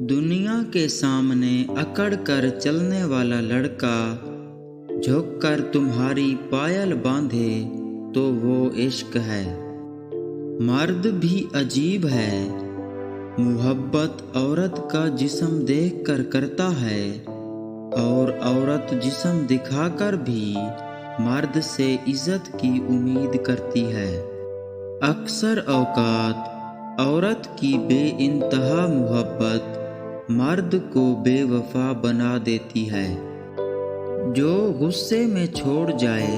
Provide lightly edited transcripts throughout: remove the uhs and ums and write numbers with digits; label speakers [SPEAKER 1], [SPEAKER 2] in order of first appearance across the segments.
[SPEAKER 1] दुनिया के सामने अकड़ कर चलने वाला लड़का झुक कर तुम्हारी पायल बांधे तो वो इश्क है। मर्द भी अजीब है, मुहब्बत औरत का जिस्म देख कर करता है और औरत जिस्म दिखाकर भी मर्द से इज्जत की उम्मीद करती है। अक्सर औकात औरत की बेइंतहा मुहब्बत मर्द को बेवफा बना देती है। जो गुस्से में छोड़ जाए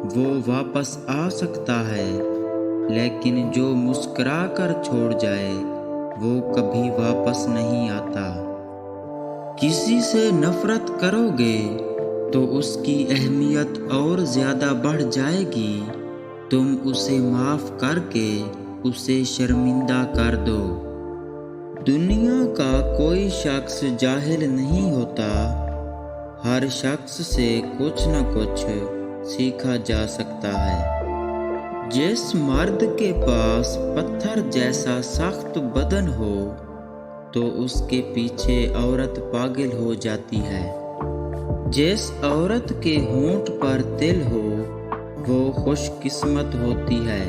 [SPEAKER 1] वो वापस आ सकता है, लेकिन जो मुस्कुरा कर छोड़ जाए वो कभी वापस नहीं आता। किसी से नफरत करोगे तो उसकी अहमियत और ज़्यादा बढ़ जाएगी। तुम उसे माफ़ करके उसे शर्मिंदा कर दो। दुनिया का कोई शख्स जाहिल नहीं होता, हर शख्स से कुछ न कुछ सीखा जा सकता है। जिस मर्द के पास पत्थर जैसा सख्त बदन हो तो उसके पीछे औरत पागल हो जाती है। जिस औरत के होंठ पर तिल हो वो खुशकिस्मत होती है।